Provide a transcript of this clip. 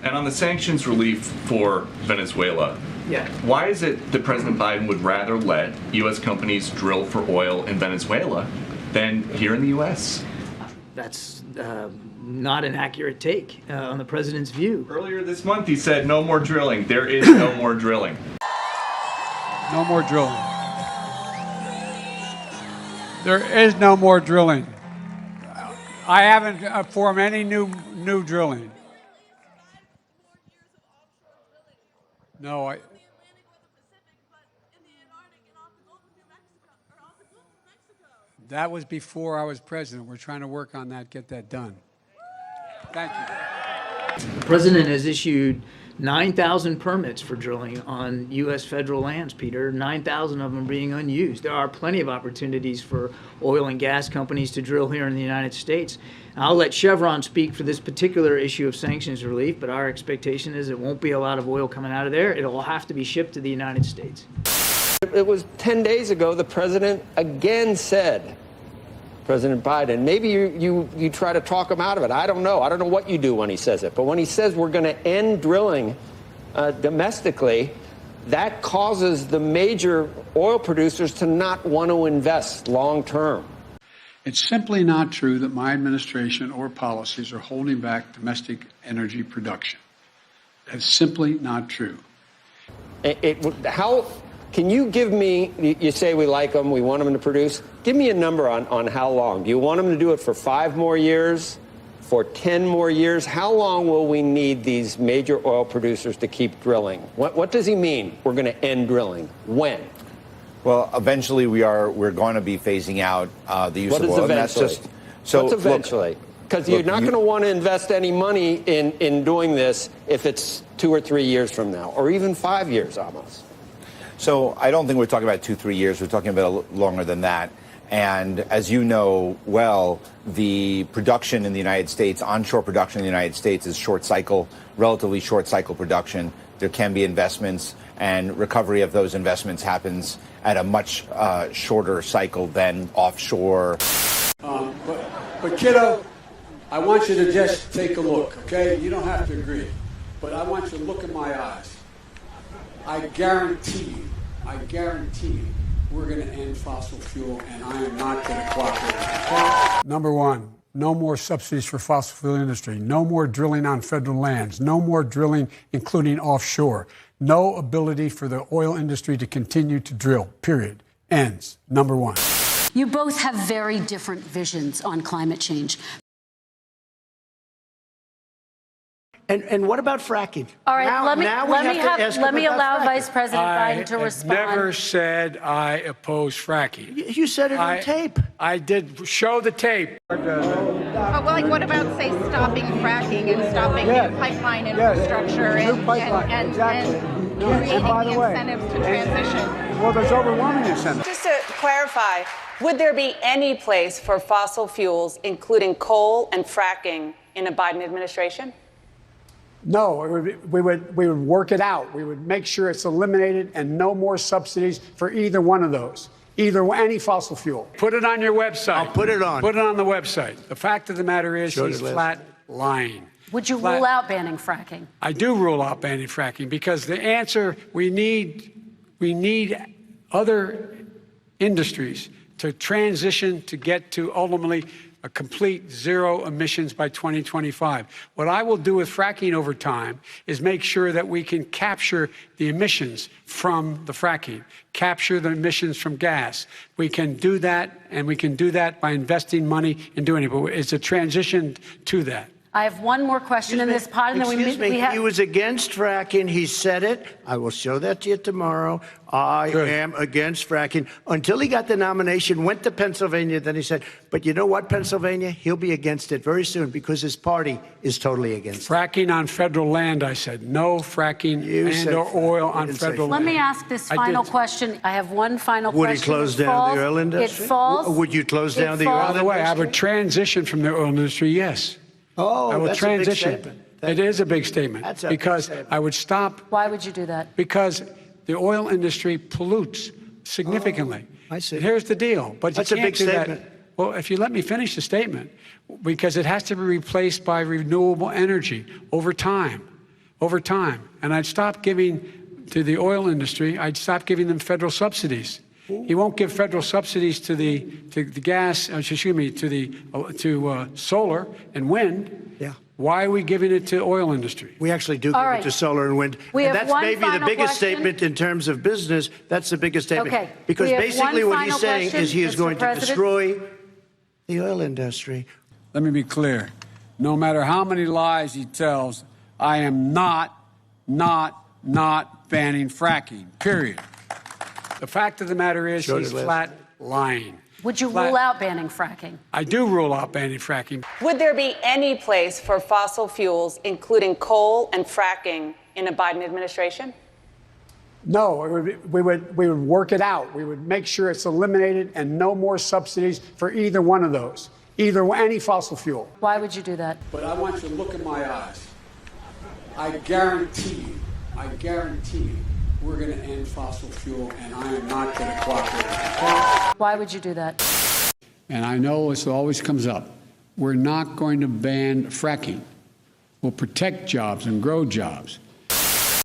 And on the sanctions relief for Venezuela, why is it that President Biden would rather let U.S. companies drill for oil in Venezuela than here in the U.S.? That's not an accurate take on the president's view. Earlier this month, he said no more drilling. There is no more drilling. No more drilling. There is no more drilling. I haven't formed any new drilling. No, that was before I was president. We're trying to work on that, get that done. Thank you. The president has issued 9,000 permits for drilling on U.S. federal lands, Peter. 9,000 of them being unused. There are plenty of opportunities for oil and gas companies to drill here in the United States. I'll let Chevron speak for this particular issue of sanctions relief, but our expectation is it won't be a lot of oil coming out of there. It'll have to be shipped to the United States. It was 10 days ago the president again said, President Biden, maybe you try to talk him out of it. I don't know what you do when he says it. But when he says we're going to end drilling domestically, that causes the major oil producers to not want to invest long term. It's simply not true that my administration or policies are holding back domestic energy production. That's simply not true. How can you give me, you say we like them, we want them to produce. Give me a number on how long. Do you want them to do it for 5 more years, for 10 more years? How long will we need these major oil producers to keep drilling? What does he mean we're going to end drilling? When? Well, eventually we're going to be phasing out the use of oil. What is and eventually? that's just, so, what's eventually? Because you're not going to want to invest any money in doing this if it's 2 or 3 years from now, or even 5 years almost. So I don't think we're talking about 2-3 years. We're talking about longer than that. And as you know well, the production in the United States, onshore production in the United States is short cycle, relatively short cycle production. There can be investments, and recovery of those investments happens at a much shorter cycle than offshore. But kiddo, I want you to just take a look, okay? You don't have to agree, but I want you to look in my eyes. I guarantee you, we're going to end fossil fuel, and I am not going to cooperate. Number one, no more subsidies for fossil fuel industry. No more drilling on federal lands. No more drilling, including offshore. No ability for the oil industry to continue to drill, period. Ends. Number one. You both have very different visions on climate change. And what about fracking? All right, let me allow Vice President Biden to respond. I never said I oppose fracking. You said it on tape. I did show the tape. Well, like what about, say, stopping fracking and stopping new pipeline infrastructure and creating the incentives to transition? Well, there's overwhelming incentives. Just to clarify, would there be any place for fossil fuels, including coal and fracking, in a Biden administration? No, we would work it out. We would make sure it's eliminated and no more subsidies for either one of those, any fossil fuel. Put it on your website. I'll put it on. Put it on the website. The fact of the matter is he's flat lying. Would you rule out banning fracking? I do rule out banning fracking because the answer, we need other industries to transition to get to ultimately a complete zero emissions by 2025. What I will do with fracking over time is make sure that we can capture the emissions from the fracking, capture the emissions from gas. We can do that, and we can do that by investing money in doing it. But it's a transition to that. I have one more question in this pod, and then we have. He was against fracking. He said it. I will show that to you tomorrow. I am against fracking. Until he got the nomination, went to Pennsylvania, then he said, but you know what, Pennsylvania? He'll be against it very soon because his party is totally against it. Fracking on federal land, I said. No fracking or oil on federal land. Let me ask this final question. I have one final question. Would he close down the oil industry? It falls. Would you close down the oil industry? By the way, I would transition from the oil industry, yes. Oh, I will transition. A big statement. It is a big statement because I would stop. Why would you do that? Because the oil industry pollutes significantly. I see. And here's the deal. But that's you a can't big do statement. That. Well, if you let me finish the statement, because it has to be replaced by renewable energy over time. over time. And I'd stop giving to the oil industry. I'd stop giving them federal subsidies. He won't give federal subsidies to the gas, excuse me, to solar and wind. Yeah. Why are we giving it to oil industry? We actually do give it to solar and wind. We And have that's one maybe the final biggest question. statement in terms of business. That's the biggest statement. Okay. Because We have basically one what he's final saying question, is he is Mr. going to President. destroy the oil industry. Let me be clear. No matter how many lies he tells, I am not banning fracking, period. The fact of the matter is he's flat lying. Would you rule out banning fracking? I do rule out banning fracking. Would there be any place for fossil fuels, including coal and fracking, in a Biden administration? No, we would work it out. We would make sure it's eliminated and no more subsidies for either one of those, any fossil fuel. Why would you do that? But I want you to look in my eyes. I guarantee you, we're going to end fossil fuel, and I am not going to cooperate. Why would you do that? And I know this always comes up. We're not going to ban fracking. We'll protect jobs and grow jobs.